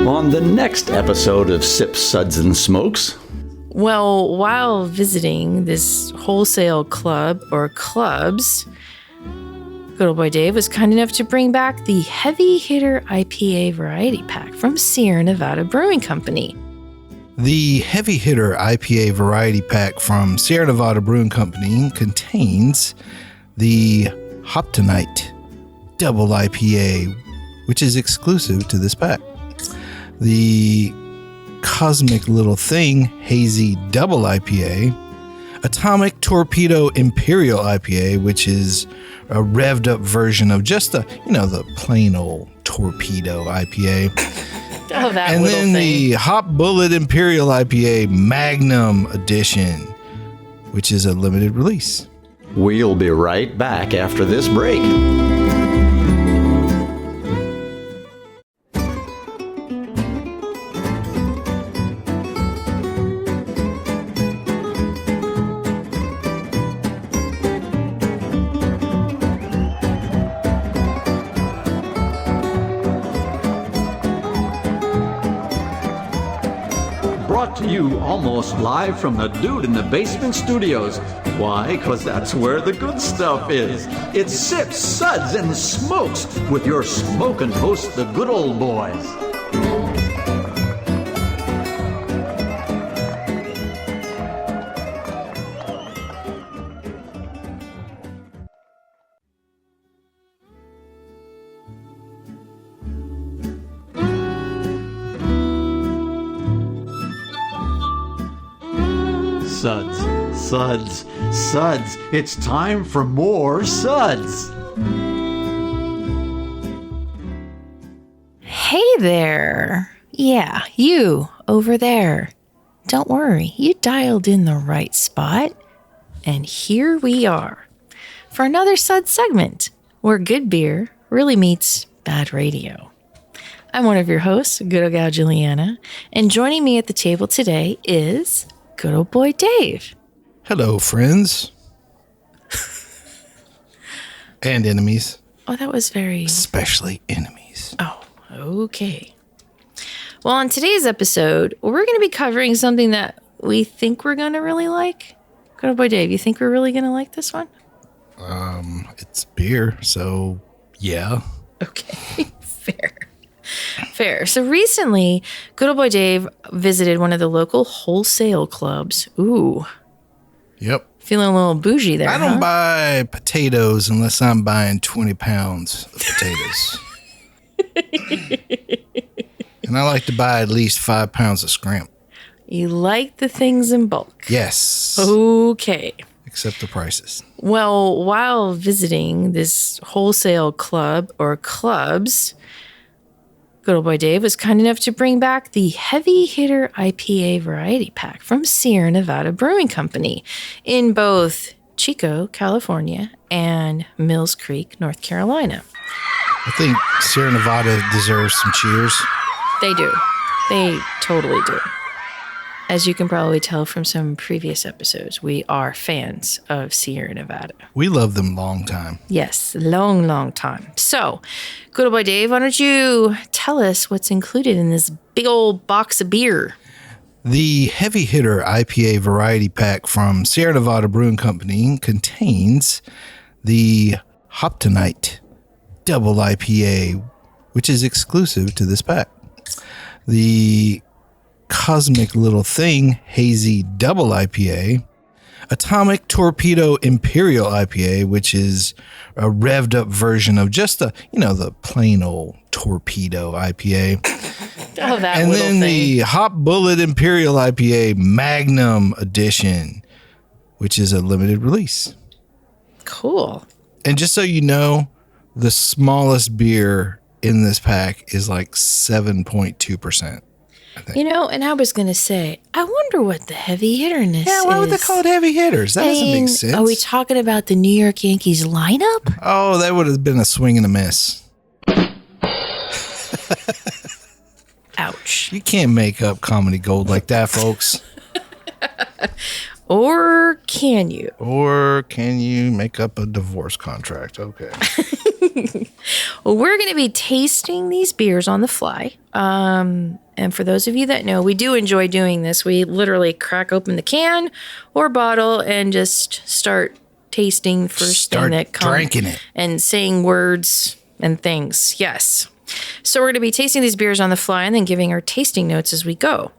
On the next episode of Sips, Suds, and Smokes. Well, while visiting this wholesale club or clubs, good old boy Dave was kind enough to bring back the Heavy Hitter IPA variety pack from Sierra Nevada Brewing Company. The Heavy Hitter IPA variety pack from Sierra Nevada Brewing Company contains the Hoptonite Double IPA, which is exclusive to this pack. The Cosmic Little Thing Hazy Double IPA, Atomic Torpedo Imperial IPA, which is a revved up version of just the plain old torpedo IPA. Oh, that and little then thing. the Bullet Imperial IPA Magnum Edition, which is a limited release. We'll be right back after this break. Brought to you almost live from the Dude in the Basement Studios. Why? Because that's where the good stuff is. It's Sips, Suds, and Smokes with your smoking host, the good old boys. Suds, suds, suds. It's time for more suds. Hey there. Yeah, you over there. Don't worry, you dialed in the right spot. And here we are for another Sud segment where good beer really meets bad radio. I'm one of your hosts, good old gal Juliana, and joining me at the table today is good old boy Dave. Hello, friends. And enemies. Oh, that was very... Especially enemies. Oh, okay. Well, on today's episode, we're going to be covering something that we think we're going to really like. Good old boy Dave, you think we're really going to like this one? It's beer, so yeah. Okay, fair. So recently, good old boy Dave visited one of the local wholesale clubs. Ooh. Yep. Feeling a little bougie there, I don't buy potatoes unless I'm buying 20 pounds of potatoes. And I like to buy at least 5 pounds of scrimp. You like the things in bulk. Yes. Okay. Except the prices. Well, while visiting this wholesale club or clubs, good old boy Dave was kind enough to bring back the Heavy Hitter IPA variety pack from Sierra Nevada Brewing Company in both Chico, California, and Mills Creek, North Carolina. I think Sierra Nevada deserves some cheers. They do. They totally do. As you can probably tell from some previous episodes, we are fans of Sierra Nevada. We love them long time. Yes, long time. So, good old boy Dave, why don't you tell us what's included in this big old box of beer? The Heavy Hitter IPA variety pack from Sierra Nevada Brewing Company contains the Hoptonite Double IPA, which is exclusive to this pack. The Cosmic Little Thing Hazy Double IPA, Atomic Torpedo Imperial IPA, which is a revved up version of just the plain old torpedo IPA. Oh, that and little then thing. the Bullet Imperial IPA Magnum Edition, which is a limited release. Cool. And just so you know, the smallest beer in this pack is like 7.2%. You know, and I was going to say, I wonder what the heavy hitterness is. Yeah, why would they call it heavy hitters? That doesn't make sense. Are we talking about the New York Yankees lineup? Oh, that would have been a swing and a miss. Ouch. You can't make up comedy gold like that, folks. Or can you? Or can you make up a divorce contract? Okay. we're going to be tasting these beers on the fly. And for those of you that know, we do enjoy doing this. We literally crack open the can or bottle and just start tasting first thing that comes. Drinking it. And saying words and things. Yes. So we're going to be tasting these beers on the fly and then giving our tasting notes as we go.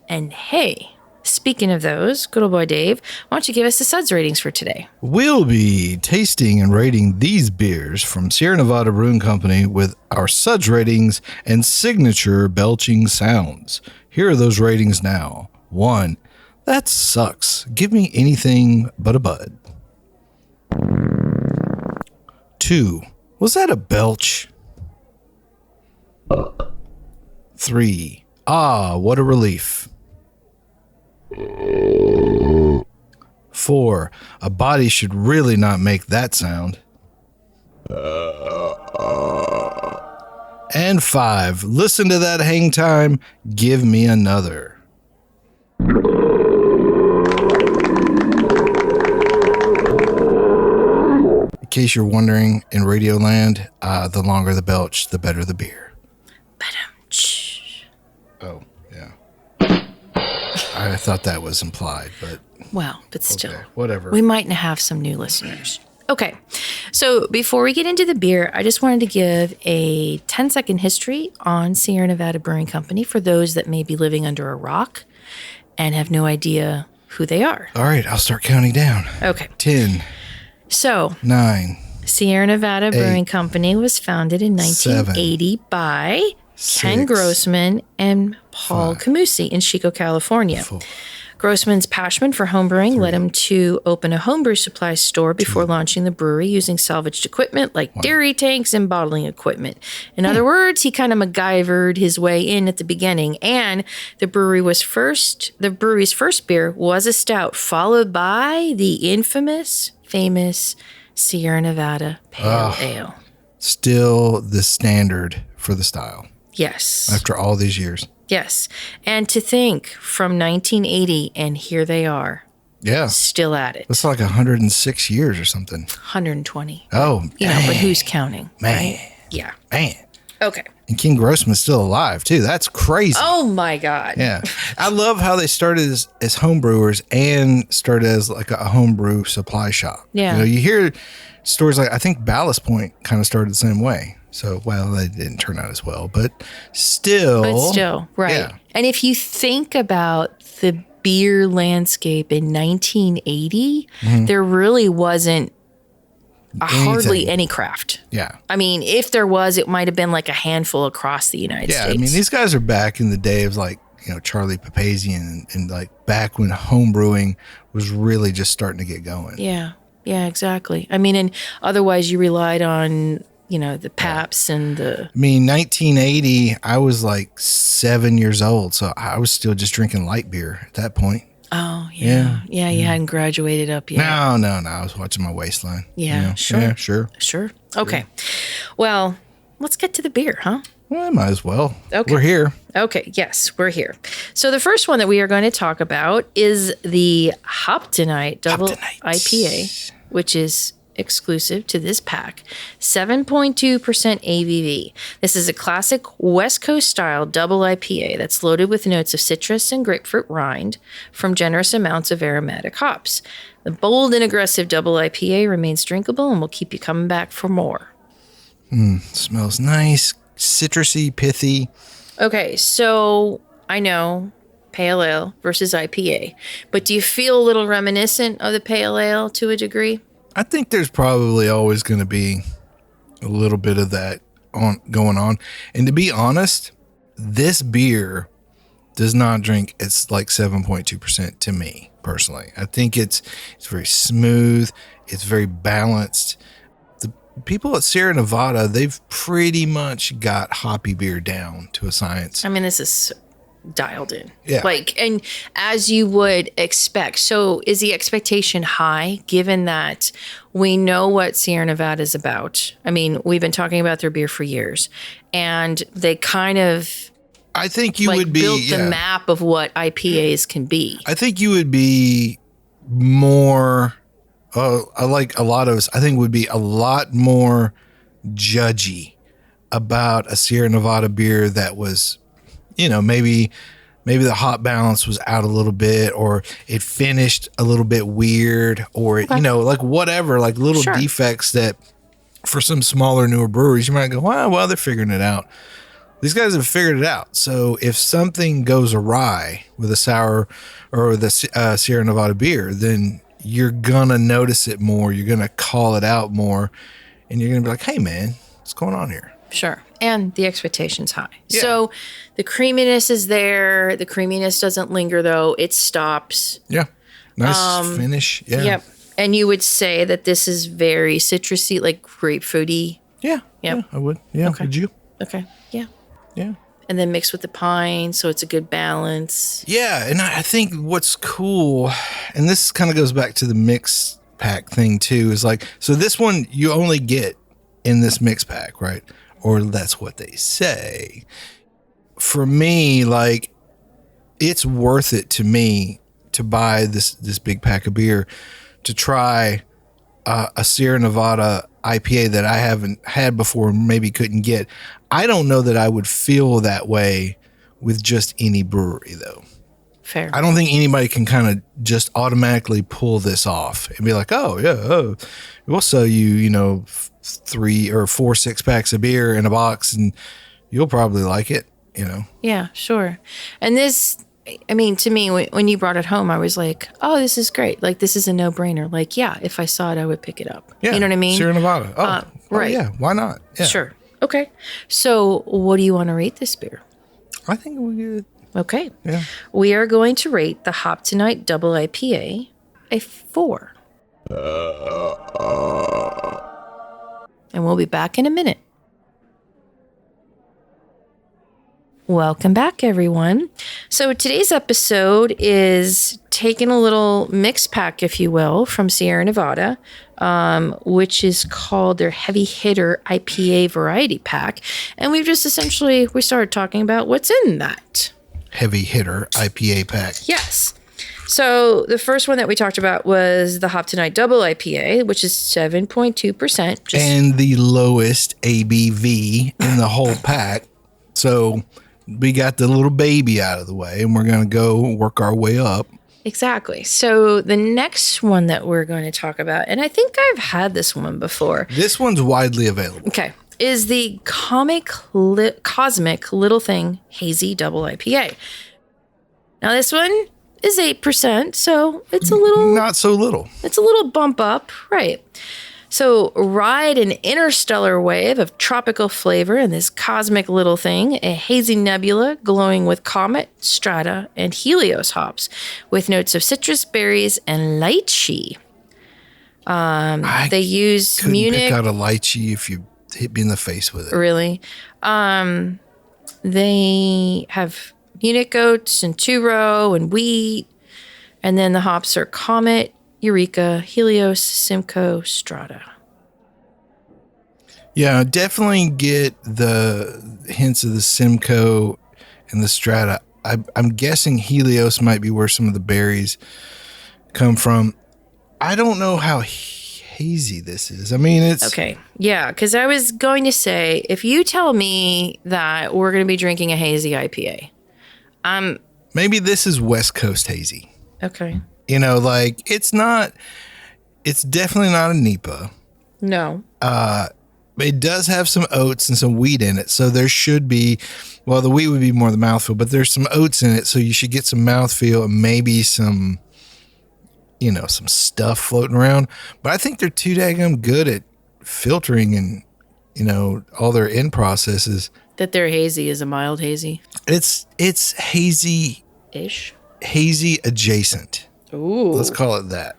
And hey, speaking of those, good old boy Dave, why don't you give us the suds ratings for today? We'll be tasting and rating these beers from Sierra Nevada Brewing Company with our suds ratings and signature belching sounds. Here are those ratings now. 1, that sucks. Give me anything but a bud. 2, was that a belch? 3, what a relief. 4, a body should really not make that sound. And 5, listen to that hang time. Give me another. In case you're wondering, in Radioland, the longer the belch, the better the beer. Oh, yeah. I thought that was implied, but... Well, but still. Okay, whatever. We might have some new listeners. Okay, so before we get into the beer, I just wanted to give a 10-second history on Sierra Nevada Brewing Company for those that may be living under a rock and have no idea who they are. All right, I'll start counting down. Okay. 10. So, 9. Sierra Nevada Brewing Company was founded in 1980 by Ken 6, Grossman and Paul 5, Camusi in Chico, California. 4. Grossman's passion for homebrewing led him to open a homebrew supply store before launching the brewery using salvaged equipment like dairy tanks and bottling equipment. In other words, he kind of MacGyvered his way in at the beginning. And the brewery's first beer was a stout, followed by the famous Sierra Nevada Pale Ale. Still the standard for the style. Yes. After all these years. Yes. And to think from 1980, and here they are. Yeah. Still at it. That's like 106 years or something. 120. Oh, But who's counting? Man. Right? Yeah. Man. Okay. And Ken Grossman's still alive, too. That's crazy. Oh, my God. Yeah. I love how they started as home brewers and started as like a homebrew supply shop. Yeah. You know, you hear stories like, I think Ballast Point kind of started the same way. So, well, they didn't turn out as well, but still. Right. Yeah. And if you think about the beer landscape in 1980, there really wasn't hardly any craft. Yeah. I mean, if there was, it might have been like a handful across the United States. Yeah, I mean, these guys are back in the day of like, you know, Charlie Papazian and like back when home brewing was really just starting to get going. Yeah. Yeah, exactly. I mean, and otherwise you relied on, you know, the Paps and the... I mean, 1980, I was like 7 years old, so I was still just drinking light beer at that point. Oh, yeah. Yeah, you hadn't graduated up yet. No. I was watching my waistline. Yeah, you know? sure. Yeah, sure. Okay. Well, let's get to the beer, huh? Well, I might as well. Okay. We're here. Okay, yes, we're here. So the first one that we are going to talk about is the Hoptinite Double IPA, which is exclusive to this pack, 7.2% ABV. This is a classic West Coast style double IPA that's loaded with notes of citrus and grapefruit rind from generous amounts of aromatic hops. The bold and aggressive double IPA remains drinkable and will keep you coming back for more. Smells nice, citrusy, pithy. Okay, so I know Pale Ale versus IPA, but do you feel a little reminiscent of the Pale Ale to a degree? I think there's probably always going to be a little bit of that going on. And to be honest, this beer does not drink. It's like 7.2% to me personally. I think it's very smooth. It's very balanced. The people at Sierra Nevada, they've pretty much got hoppy beer down to a science. I mean, this is dialed in. Yeah. And as you would expect. So is the expectation high given that we know what Sierra Nevada is about? I mean, we've been talking about their beer for years, and they kind of I think you would be built the map of what IPAs can be. I think you would be more I think would be a lot more judgy about a Sierra Nevada beer that was, maybe the hop balance was out a little bit, or it finished a little bit weird, or like whatever, like little defects that for some smaller, newer breweries, you might go, well, they're figuring it out. These guys have figured it out. So if something goes awry with a sour or the Sierra Nevada beer, then you're going to notice it more. You're going to call it out more. And you're going to be like, hey, man, what's going on here? Sure. And the expectation's high. Yeah. So the creaminess is there. The creaminess doesn't linger, though. It stops. Yeah. Nice finish. Yeah. Yep. And you would say that this is very citrusy, like grapefruity. Yeah. Yep. Yeah, I would. Yeah. Okay. Would you? Okay. Yeah. Yeah. And then mixed with the pine, so it's a good balance. Yeah. And I think what's cool, and this kind of goes back to the mix pack thing too, is like, so this one you only get in this mix pack, right? Or that's what they say. For me, like, it's worth it to me to buy this big pack of beer to try a Sierra Nevada IPA that I haven't had before and maybe couldn't get. I don't know that I would feel that way with just any brewery, though. Fair. I don't think anybody can kind of just automatically pull this off and be like, we'll sell you, 3 or 4 6-packs of beer in a box and you'll probably like it, Yeah, sure. And this, I mean, to me, when you brought it home, I was like, oh, this is great. Like, this is a no-brainer. Like, yeah, if I saw it, I would pick it up. Yeah, you know what I mean? Sierra Nevada. Right. Yeah, why not? Yeah. Sure. Okay. So what do you want to rate this beer? I think we good. Okay. Yeah. We are going to rate the Hoptinite Double IPA a 4. And we'll be back in a minute. Welcome back, everyone. So today's episode is taking a little mix pack, if you will, from Sierra Nevada, which is called their Heavy Hitter IPA Variety Pack. And we started talking about what's in that. Heavy Hitter IPA pack. Yes. So the first one that we talked about was the Hoptinite Double IPA, which is 7.2%. And the lowest ABV in the whole pack. So we got the little baby out of the way, and we're going to go work our way up. Exactly. So the next one that we're going to talk about, and I think I've had this one before. This one's widely available. Okay. Is the Cosmic Little Thing Hazy Double IPA. Now this one is 8%, so it's a little... Not so little. It's a little bump up, right. So ride an interstellar wave of tropical flavor in this cosmic little thing, a hazy nebula glowing with Comet, Strata, and Helios hops, with notes of citrus, berries, and lychee. They use Munich... pick out a lychee if you hit me in the face with it. Really? They have Munich oats and two-row and wheat, and then the hops are Comet, Eureka, Helios, Simcoe, Strata. Yeah, definitely get the hints of the Simcoe and the Strata. I'm guessing Helios might be where some of the berries come from. I don't know how hazy this is. I mean, it's... Okay, yeah, because I was going to say, if you tell me that we're going to be drinking a hazy IPA, maybe this is West Coast hazy. Okay. It's definitely not a DIPA. No. It does have some oats and some wheat in it. So there should be, well, the wheat would be more the mouthfeel, but there's some oats in it. So you should get some mouthfeel and maybe some, some stuff floating around. But I think they're too daggum good at filtering and, all their end processes. That their hazy is a mild hazy? It's hazy-ish. Hazy adjacent. Ooh. Let's call it that.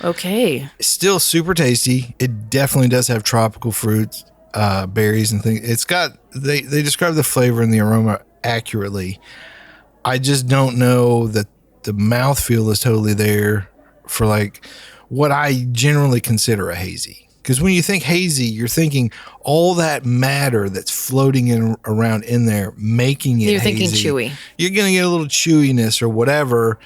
Okay. Still super tasty. It definitely does have tropical fruits, berries and things. It's got, they describe the flavor and the aroma accurately. I just don't know that the mouthfeel is totally there for like what I generally consider a hazy. Because when you think hazy, you're thinking all that matter that's floating in around in there, making it You're hazy. thinking chewy. You're going to get a little chewiness or whatever,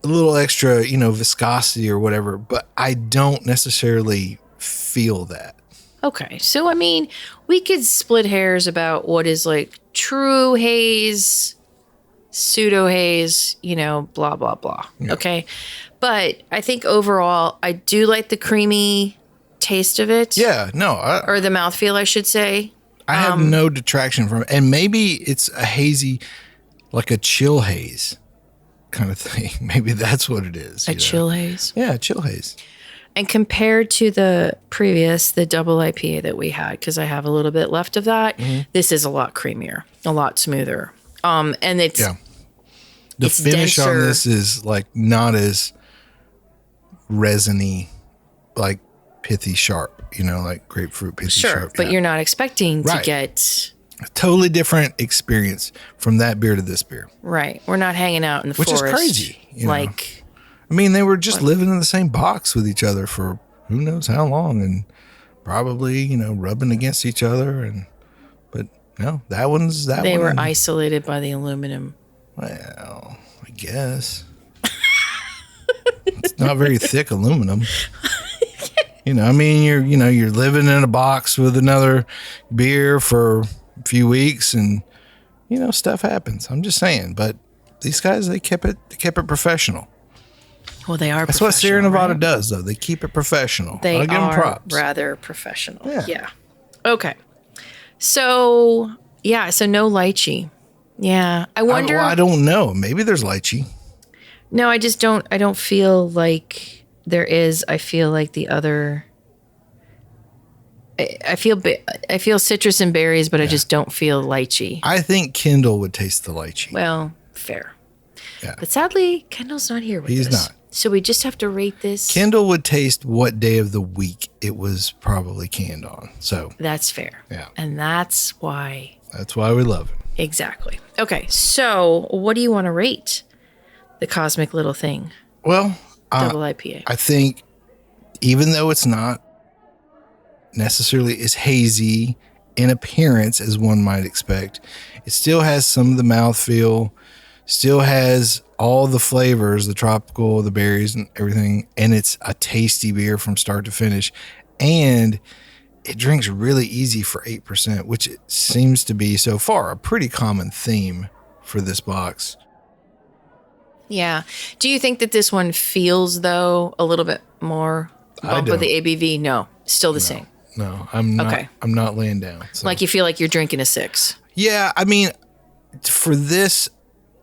a little extra, viscosity or whatever. But I don't necessarily feel that. Okay. So, I mean, we could split hairs about what is like true haze, pseudo haze, blah, blah, blah. Yeah. Okay. But I think overall, I do like the creamy taste of it. Yeah, no. Or the mouthfeel, I should say. I have no detraction from it. And maybe it's a hazy, like a chill haze kind of thing. Maybe that's what it is. A chill haze. Yeah, a chill haze. And compared to the previous, the double IPA that we had, because I have a little bit left of that, this is a lot creamier, a lot smoother. And it's the finish denser. on this is like not as resiny, like pithy sharp, like grapefruit pithy sharp. But you're not expecting to Right. get a totally different experience from that beer to this beer. right. We're not hanging out in the Which forest. is crazy, Like I mean, they were just living in the same box with each other for who knows how long, and probably, rubbing against each other. But no, that they one. were isolated by the aluminum. Well, I guess. It's not very thick aluminum. You're living in a box with another beer for a few weeks, and stuff happens. I'm just saying, but these guys, they kept it professional. Well, they are. That's what Sierra Nevada right? does, though. They keep it professional. They I'll give them are props. rather professional. Yeah. Okay. So no lychee. Yeah. I wonder. I don't know. Maybe there's lychee. No, I just don't. I don't feel like there is. I feel like the other. I feel citrus and berries, but I just don't feel lychee. I think Kendall would taste the lychee. Well, fair. Yeah. But sadly, Kendall's not here with us. He's not. So we just have to rate this. Kendall would taste what day of the week it was probably canned on. So That's fair. Yeah. And that's why. that's why we love it. Exactly. Okay. So what do you want to rate the Cosmic Little Thing Well, Double IPA? I think even though it's not necessarily as hazy in appearance as one might expect, it still has some of the mouthfeel, still has all the flavors, the tropical, the berries and everything. And it's a tasty beer from start to finish. And it drinks really easy for 8%, which it seems to be so far a pretty common theme for this box. Yeah. Do you think that this one feels, though, a little bit more bump of the ABV? No. Still the same. No, I'm not. Okay. I'm not laying down. So. Like you feel like you're drinking a 6. Yeah, I mean, for this,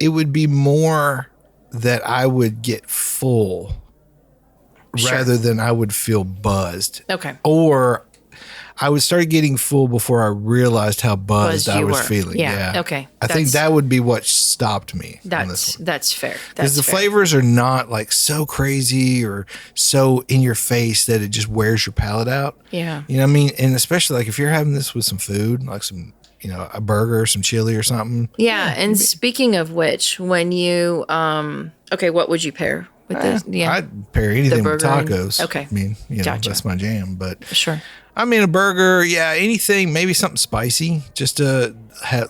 it would be more that I would get full rather than I would feel buzzed. Okay. Or I would start getting full before I realized how buzzed I you was were. feeling. Yeah. Okay. I think that would be what stopped me on this one. That's fair. Because the fair. flavors are not like so crazy or so in your face that it just wears your palate out. Yeah. You know what I mean? And especially like if you're having this with some food, like some, a burger, some chili or something. Yeah. And speaking of which, when you, what would you pair with this? Yeah. I'd pair anything with burger and- tacos. okay. I mean, Gotcha. that's my jam. But Sure. I mean, a burger, yeah, anything, maybe something spicy, just to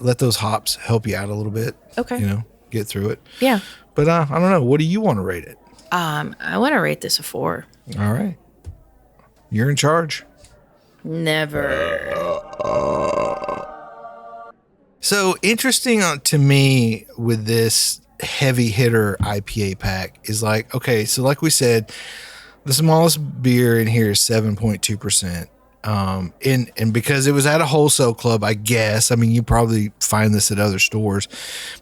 let those hops help you out a little bit. Okay. Get through it. Yeah. But I don't know. What do you want to rate it? I want to rate this a 4. All right. You're in charge. Never. So interesting to me with this heavy hitter IPA pack is like, okay, so like we said, the smallest beer in here is 7.2%. And because it was at a wholesale club, I guess, I mean, you probably find this at other stores,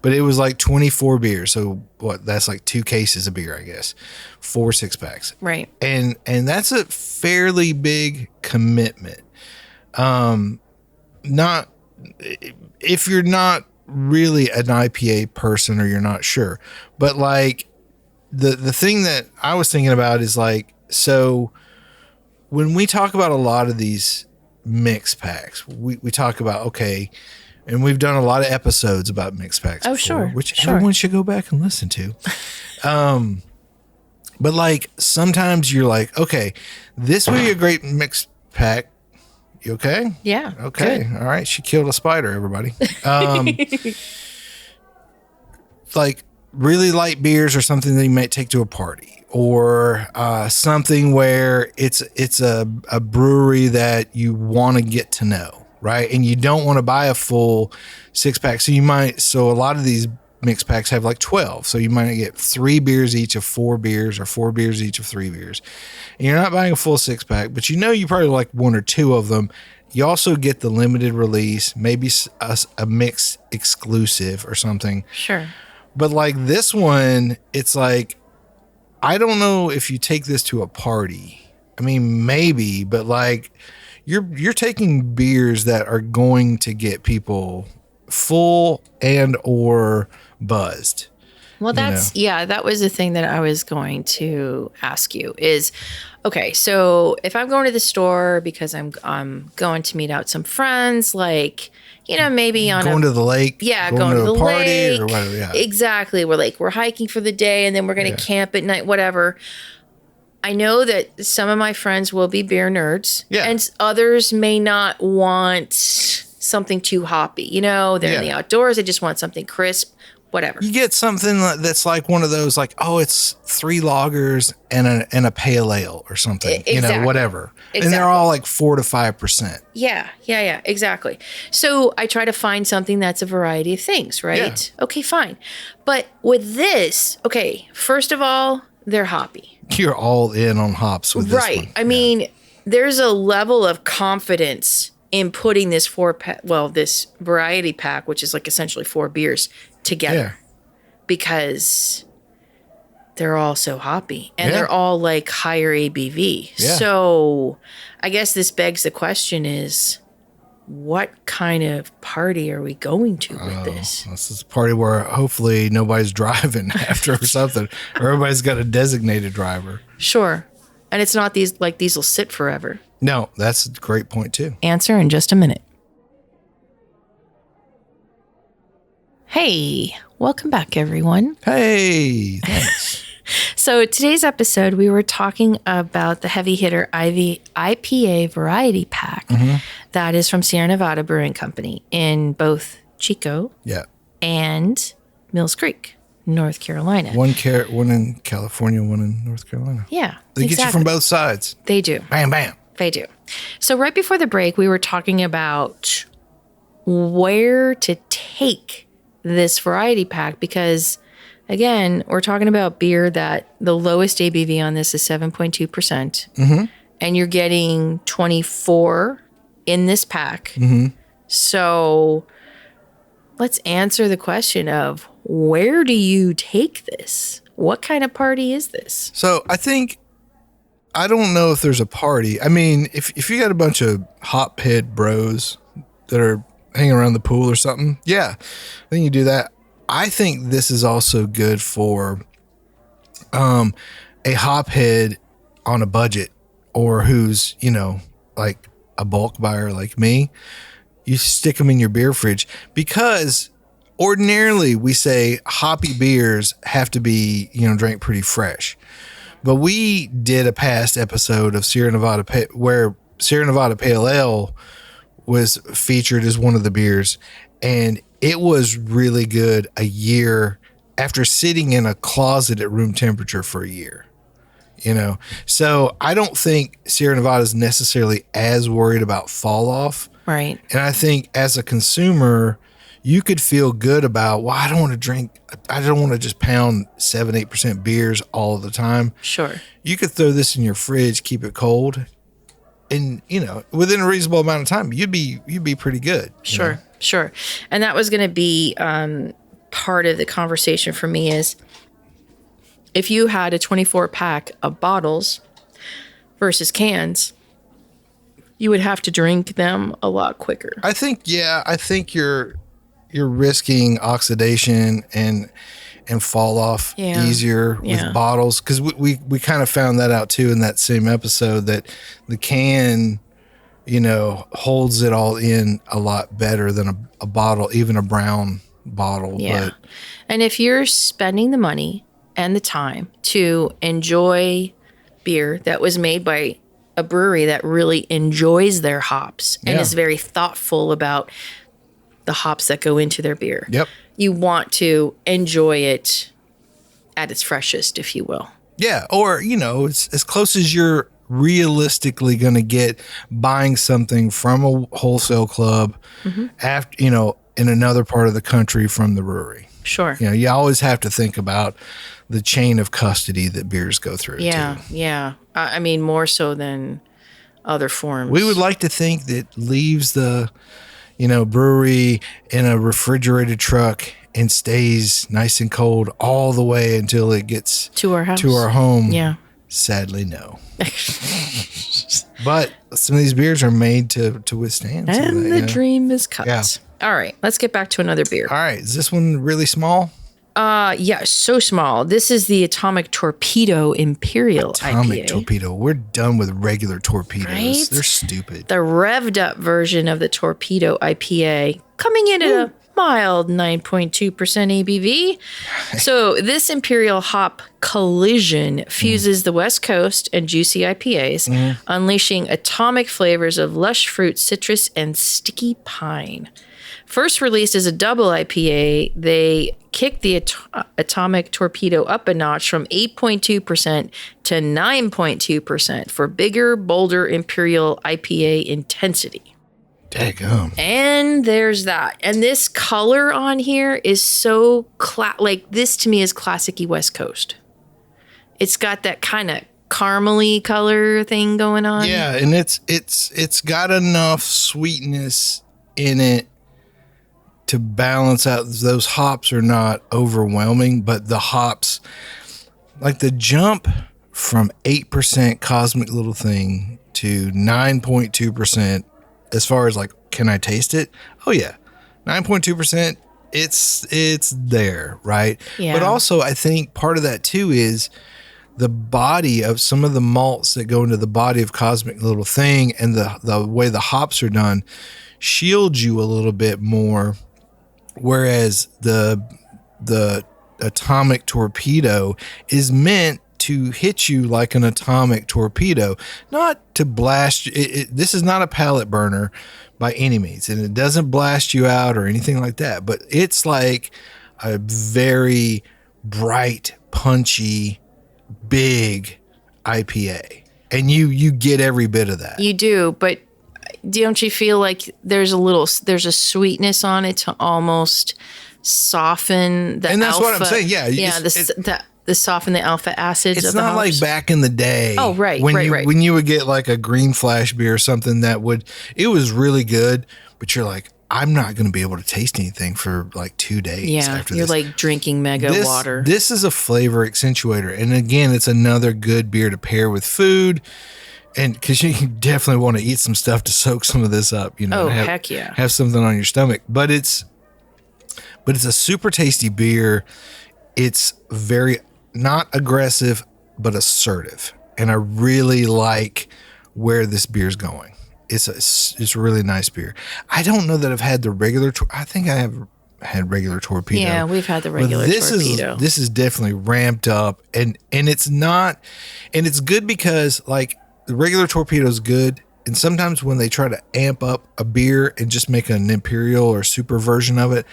but it was like 24 beers. So that's like 2 cases of beer, I guess, 4 6-packs. Right. And that's a fairly big commitment. Not if you're not really an IPA person or you're not sure, but like the thing that I was thinking about is like, so when we talk about a lot of these mix packs, we talk about, okay, and we've done a lot of episodes about mix packs. Oh, before, sure. which sure. everyone should go back and listen to. But like sometimes you're like, okay, this would be a great mix pack. You okay? Yeah. Okay. Good. All right. She killed a spider, everybody. Like really light beers are something that you might take to a party, or something where it's a brewery that you want to get to know, right? And you don't want to buy a full 6-pack. So a lot of these mixed packs have like 12. So you might get 3 beers each of 4 beers, or 4 beers each of 3 beers. And you're not buying a full 6-pack, but you probably like 1 or 2 of them. You also get the limited release, maybe a mixed exclusive or something. Sure. But like this one, it's like, I don't know if you take this to a party. I mean, maybe, but like you're taking beers that are going to get people full and or buzzed. Well, that was the thing that I was going to ask you is, okay, so if I'm going to the store because I'm going to meet out some friends, like, maybe on going to the lake, going to the party lake, or whatever. Yeah. Exactly. We're hiking for the day and then we're going to camp at night, whatever. I know that some of my friends will be beer nerds, and others may not want something too hoppy. They're in the outdoors. They just want something crisp. Whatever. You get something that's like one of those, like, oh, it's 3 lagers and a pale ale or something, Exactly. Whatever. Exactly. And they're all like 4 to 5%. Yeah, exactly. So I try to find something that's a variety of things, right? Yeah. Okay, fine. But with this, okay, first of all, they're hoppy. You're all in on hops with this one. I mean, there's a level of confidence in putting this this variety pack, which is like essentially 4 beers, together, because they're all so hoppy and they're all like higher ABV. Yeah. So I guess this begs the question is, what kind of party are we going to with this? This is a party where hopefully nobody's driving after or something, or everybody's got a designated driver. Sure. And it's not these will sit forever. No, that's a great point too. Answer in just a minute. Hey, welcome back, everyone. Hey, thanks. So today's episode, we were talking about the heavy hitter IPA variety pack that is from Sierra Nevada Brewing Company in both Chico and Mills Creek, North Carolina. One in California, one in North Carolina. Yeah, they get you from both sides. They do. Bam, bam. They do. So right before the break, we were talking about where to take this variety pack, because again, we're talking about beer that the lowest ABV on this is 7.2%, and you're getting 24 in this pack. So let's answer the question of, where do you take this? What kind of party is this? So I don't know if there's a party. I mean, if you got a bunch of hop head bros that are hanging around the pool or something, I think you do that. I think this is also good for a hop head on a budget, or who's, like a bulk buyer like me. You stick them in your beer fridge, because ordinarily we say hoppy beers have to be, drank pretty fresh. But we did a past episode of Sierra Nevada where Sierra Nevada Pale Ale was featured as one of the beers, and it was really good a year after sitting in a closet at room temperature for a year. So I don't think Sierra Nevada is necessarily as worried about fall off. Right. And I think as a consumer, you could feel good about, well, I don't want to just pound 7-8% beers all the time. Sure. You could throw this in your fridge, keep it cold, and within a reasonable amount of time, you'd be pretty good. Sure. And that was going to be part of the conversation for me, is if you had a 24 pack of bottles versus cans, you would have to drink them a lot quicker. I think you're risking oxidation and fall off easier with bottles, because we kind of found that out too in that same episode, that the can holds it all in a lot better than a bottle, even a brown bottle. Yeah. And if you're spending the money and the time to enjoy beer that was made by a brewery that really enjoys their hops and is very thoughtful about the hops that go into their beer. Yep. You want to enjoy it at its freshest, if you will. Yeah, or, it's as close as you're realistically going to get buying something from a wholesale club after, in another part of the country from the brewery. Sure. You always have to think about the chain of custody that beers go through. Yeah, too. yeah. I mean, more so than other forms. We would like to think that leaves the, brewery in a refrigerated truck and stays nice and cold all the way until it gets to our house, to our home. Yeah. Sadly, no. But some of these beers are made to withstand. And the dream is cut. Yeah. All right, let's get back to another beer. All right, is this one really small? Yeah, so small. This is the Atomic Torpedo Imperial IPA. Atomic Torpedo. We're done with regular torpedoes. Right? They're stupid. The revved up version of the Torpedo IPA, coming in at a mild 9.2% ABV. So this Imperial hop collision fuses the West Coast and juicy IPAs, unleashing atomic flavors of lush fruit, citrus, and sticky pine. First released as a double IPA, they kicked the Atomic Torpedo up a notch from 8.2% to 9.2% for bigger, bolder Imperial IPA intensity. Daggum. And there's that. And this color on here is so, this to me is classic-y West Coast. It's got that kind of caramely color thing going on. Yeah, and it's got enough sweetness in it to balance out. Those hops are not overwhelming, but the hops, like the jump from 8% Cosmic Little Thing to 9.2%, as far as like, can I taste it? Oh yeah. 9.2%, it's there, right? Yeah. But also I think part of that too is the body of some of the malts that go into the body of Cosmic Little Thing and the way the hops are done shields you a little bit more. Whereas the Atomic Torpedo is meant to hit you like an atomic torpedo, not to blast you. This is not a palate burner by any means, and it doesn't blast you out or anything like that, but it's like a very bright, punchy, big IPA. And you get every bit of that. You do, but don't you feel like there's a sweetness on it to almost soften the and that's alpha, what I'm saying. Yeah. The soften the alpha acids. It's of the not hops. like back in the day. Oh, right, when right. When you would get like a green flash beer or something it was really good, but you're like, I'm not going to be able to taste anything for like 2 days after this. You're like drinking mega water. This is a flavor accentuator. And again, it's another good beer to pair with food. And because you definitely want to eat some stuff to soak some of this up, heck yeah. Have something on your stomach. But it's a super tasty beer. It's very not aggressive, but assertive. And I really like where this beer's going. It's a really nice beer. I don't know that I've had the regular. I think I have had regular torpedo. Yeah, we've had the regular torpedo. This is definitely ramped up, and it's not, and it's good because like the regular torpedo is good, and sometimes when they try to amp up a beer and just make an imperial or super version of it,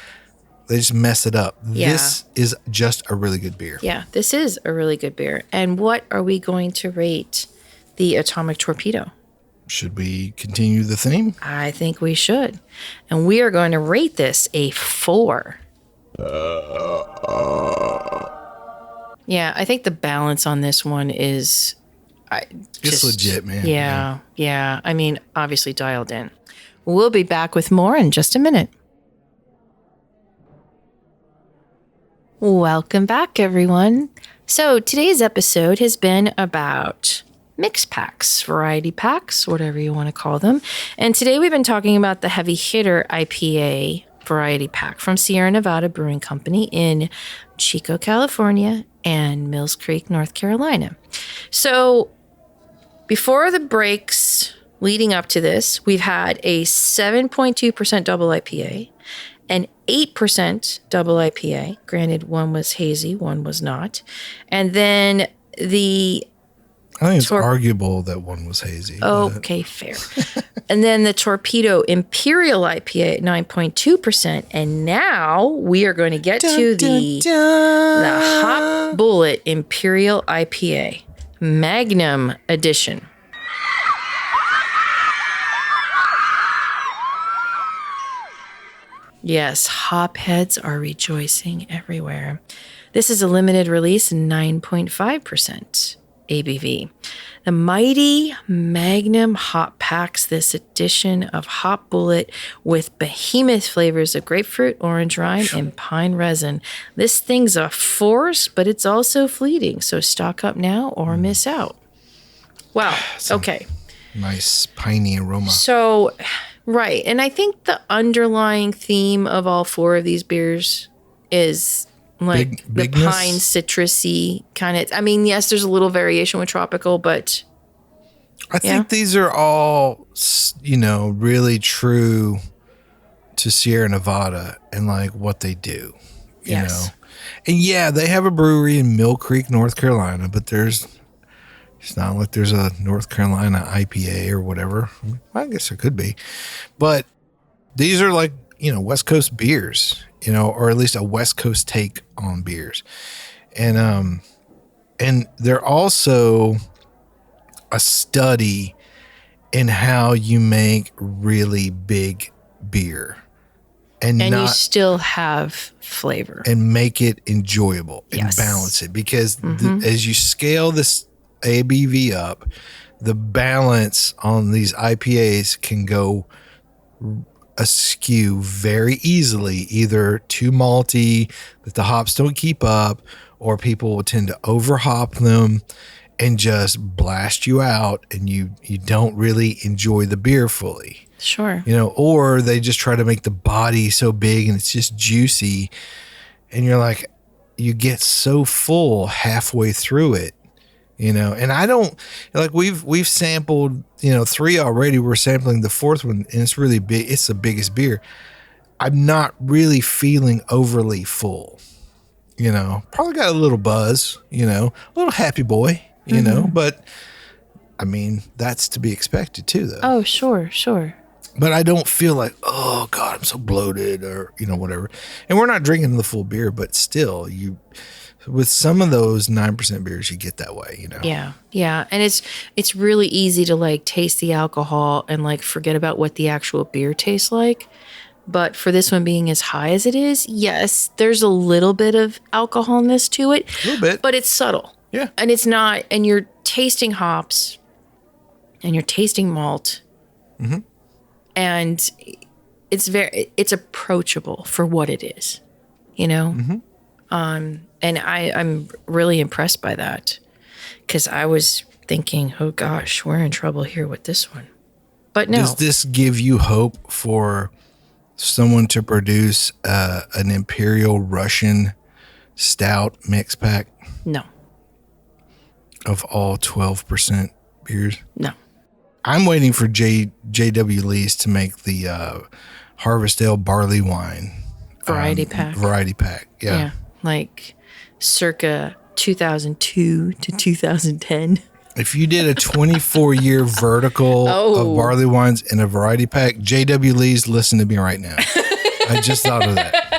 they just mess it up. Yeah. This is just a really good beer. Yeah, this is a really good beer. And what are we going to rate the Atomic Torpedo? Should we continue the theme? I think we should. And we are going to rate this a 4. Yeah, I think the balance on this one is... It's legit, man. Yeah. I mean, obviously dialed in. We'll be back with more in just a minute. Welcome back, everyone. So today's episode has been about mix packs, variety packs, whatever you want to call them. And today we've been talking about the Heavy Hitter IPA variety pack from Sierra Nevada Brewing Company in Chico, California and Mills Creek, North Carolina. So before the breaks leading up to this, we've had a 7.2% double IPA, an 8% double IPA. Granted, one was hazy, one was not. And then the I think it's arguable that one was hazy. Okay, fair. And then the Torpedo Imperial IPA at 9.2%. And now we are going to get to the Hop Bullet Imperial IPA Magnum Edition. Yes, hop heads are rejoicing everywhere. This is a limited release, 9.5% ABV. The mighty Magnum hop packs this edition of Hop Bullet with behemoth flavors of grapefruit, orange rind, and pine resin. This thing's a force, but it's also fleeting, so stock up now or miss out. Wow, okay. Nice piney aroma. So, right, and I think the underlying theme of all four of these beers is like the pine citrusy kind of. I mean, yes, there's a little variation with tropical, but I think these are all, really true to Sierra Nevada and like what they do, you know. And yeah, they have a brewery in Mill Creek, North Carolina, but it's not like there's a North Carolina IPA or whatever. I guess there could be, but these are like, West Coast beers, or at least a West Coast take on beers. And they're also a study in how you make really big beer and you still have flavor and make it enjoyable and balance it, because as you scale this ABV up, the balance on these IPAs can go askew very easily, either too malty that the hops don't keep up, or people will tend to over hop them and just blast you out, and you don't really enjoy the beer fully. Sure. Or they just try to make the body so big and it's just juicy, and you're like, you get so full halfway through it. And I don't like, we've sampled, 3 already. We're sampling the 4th one, and it's really big. It's the biggest beer. I'm not really feeling overly full, probably got a little buzz, a little happy boy, but I mean, that's to be expected too, though. Oh, sure. But I don't feel like, oh God, I'm so bloated or, whatever. And we're not drinking the full beer, but still with some of those 9% beers, you get that way, Yeah. And it's really easy to like taste the alcohol and like forget about what the actual beer tastes like. But for this one being as high as it is, yes, there's a little bit of alcoholness to it. A little bit. But it's subtle. Yeah. And it's not, and you're tasting hops and you're tasting malt. Mm-hmm. And it's approachable for what it is, Mm-hmm. And I'm really impressed by that, because I was thinking, oh gosh, we're in trouble here with this one. But no. Does this give you hope for someone to produce an Imperial Russian stout mix pack? No. Of all 12% beers? No. I'm waiting for J.W. Lee's to make the Harvest Ale barley wine variety pack. Variety pack, yeah. Like circa 2002 to 2010. If you did a 24-year vertical of barley wines in a variety pack, J.W. Lee's, listen to me right now. I just thought of that.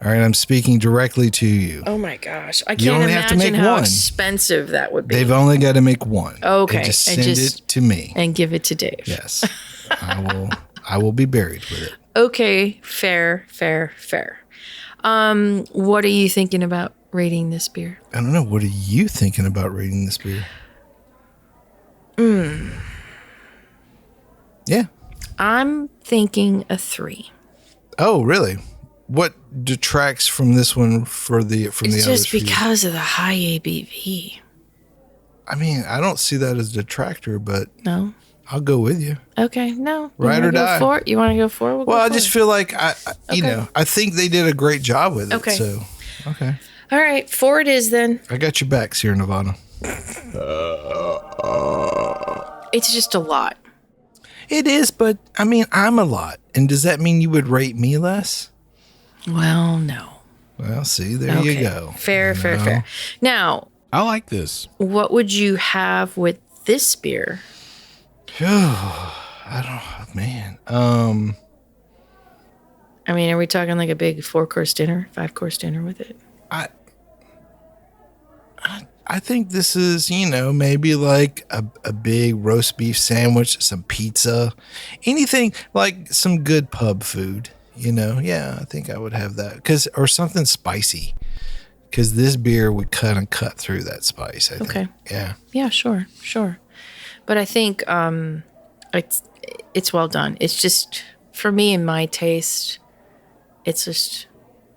All right, I'm speaking directly to you. Oh my gosh. I can't imagine how expensive that would be. They've only got to make one. Okay. And just send it to me. And give it to Dave. Yes. I will be buried with it. Okay, fair. What are you thinking about rating this beer? I don't know. What are you thinking about rating this beer? Yeah. I'm thinking a 3. Oh, really? What detracts from this one from the others? It's just because of the high ABV. I mean, I don't see that as a detractor, but no, I'll go with you. Okay, no, ride or die. You want to go for it? Well, I just feel like I think they did a great job with it. Okay. So, okay. All right, 4 it is then. I got your back, Sierra Nevada. It's just a lot. It is, but I mean, I'm a lot. And does that mean you would rate me less? Well, no. Well, see, there you go. Fair. Now, I like this. What would you have with this beer? I don't know, man. I mean, are we talking like a big 4-course dinner, 5-course dinner with it? I think this is, maybe like a big roast beef sandwich, some pizza, anything like some good pub food, Yeah, I think I would have that or something spicy, because this beer would kind of cut through that spice. I think. Okay. Yeah. Yeah, sure. But I think it's well done. It's just, for me and my taste, it's just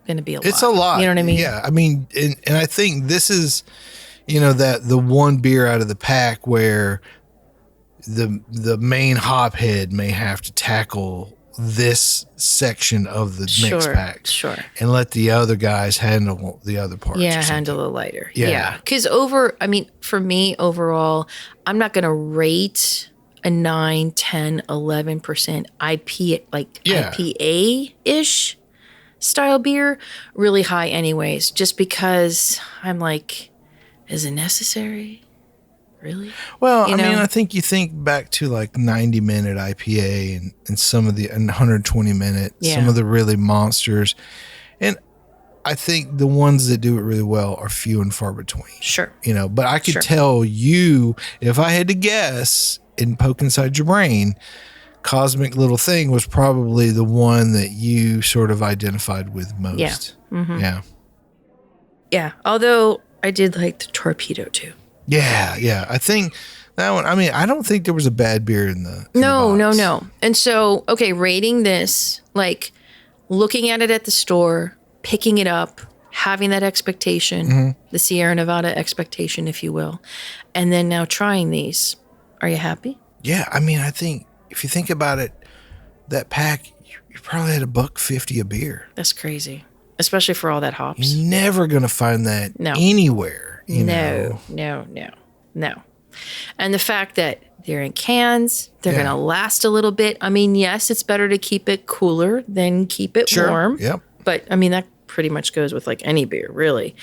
going to be a lot. It's a lot. You know what I mean? Yeah. I mean, and I think this is, that the one beer out of the pack where the main hop head may have to tackle this section of the mix pack. Sure. And let the other guys handle the other parts. Yeah, handle the lighter. Yeah. Because for me, overall, I'm not going to rate a 9, 10, 11% IPA, IPA-ish style beer really high anyways, just because I'm like, is it necessary? Really? Well, I think you think back to like 90-minute IPA and some of the 120-minute, some of the really monsters. And I think the ones that do it really well are few and far between. Sure. But I could tell you, if I had to guess and poke inside your brain, Cosmic Little Thing was probably the one that you sort of identified with most. Yeah. Mm-hmm. Yeah. Yeah. Although I did like the Torpedo too. Yeah. I think that one, I don't think there was a bad beer in the No. And so, okay, rating this, like looking at it at the store, picking it up, having that expectation, the Sierra Nevada expectation, if you will, and then now trying these. Are you happy? Yeah. I think if you think about it, that pack, you probably had $1.50 a beer. That's crazy. Especially for all that hops. You're never going to find that anywhere. No. And the fact that they're in cans, they're going to last a little bit. Yes, it's better to keep it cooler than keep it warm. Yep. But that pretty much goes with like any beer, really.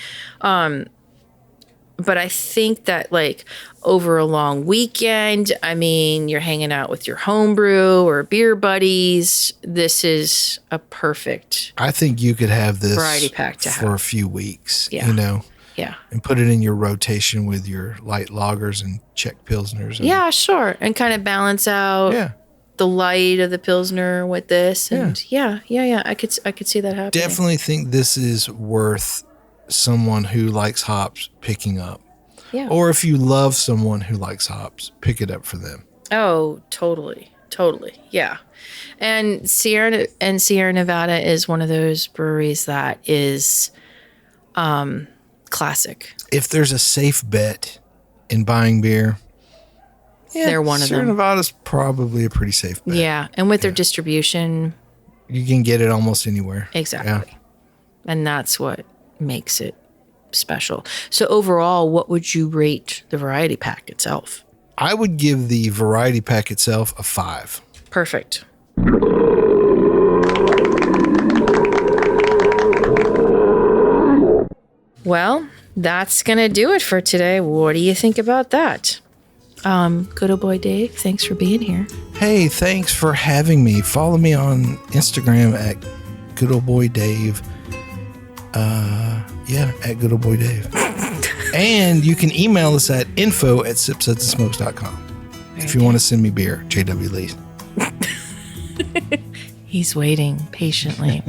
But I think that like over a long weekend, you're hanging out with your homebrew or beer buddies. This is a perfect. I think you could have this variety pack to for a few weeks. Yeah. And put it in your rotation with your light lagers and Czech pilsners. Yeah, sure. And kind of balance out the light of the pilsner with this. And yeah. I could see that happening. Definitely think this is worth someone who likes hops picking up. Yeah. Or if you love someone who likes hops, pick it up for them. Oh, totally. Yeah. And Sierra Nevada is one of those breweries that is classic. If there's a safe bet in buying beer, they're one of them. Sierra Nevada's probably a pretty safe bet. Yeah. And with their distribution, you can get it almost anywhere. Exactly. Yeah. And that's what makes it special. So overall, what would you rate the variety pack itself? I would give the variety pack itself a 5. Perfect. Well, that's going to do it for today. What do you think about that? Good old boy Dave, thanks for being here. Hey, thanks for having me. Follow me on Instagram at Good Old Boy Dave. At Good Old Boy Dave. And you can email us at info@sipsudsandsmokes.com if you want to send me beer. J.W. Lee. He's waiting patiently.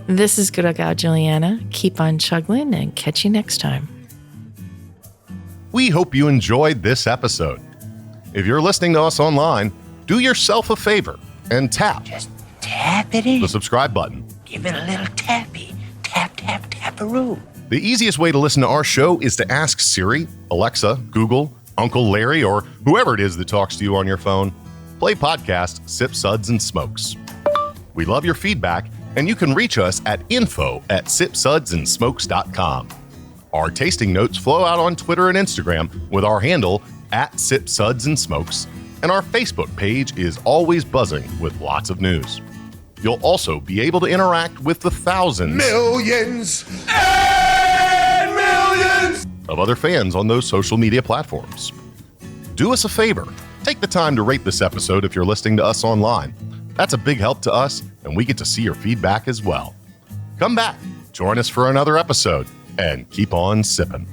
This is Good Old Gal Juliana. Keep on chuggling and catch you next time. We hope you enjoyed this episode. If you're listening to us online, do yourself a favor and Just tap it in. the subscribe button. Give it a little tappy. Tap-a-roo. The easiest way to listen to our show is to ask Siri, Alexa, Google, Uncle Larry, or whoever it is that talks to you on your phone, play podcast Sip, Suds, and Smokes. We love your feedback, and you can reach us at info@sipsudsandsmokes.com. Our tasting notes flow out on Twitter and Instagram with our handle @SipSudsAndSmokes, and our Facebook page is always buzzing with lots of news. You'll also be able to interact with the thousands, Millions and millions of other fans on those social media platforms. Do us a favor. Take the time to rate this episode if you're listening to us online. That's a big help to us, and we get to see your feedback as well. Come back, join us for another episode, and keep on sipping.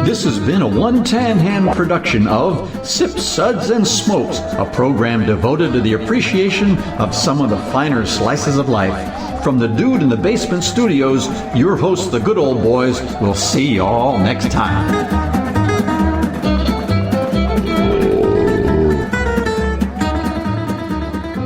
This has been a one-tan hand production of Sip, Suds, and Smokes, a program devoted to the appreciation of some of the finer slices of life. From the Dude in the Basement Studios, your hosts, the Good Old Boys, will see you all next time.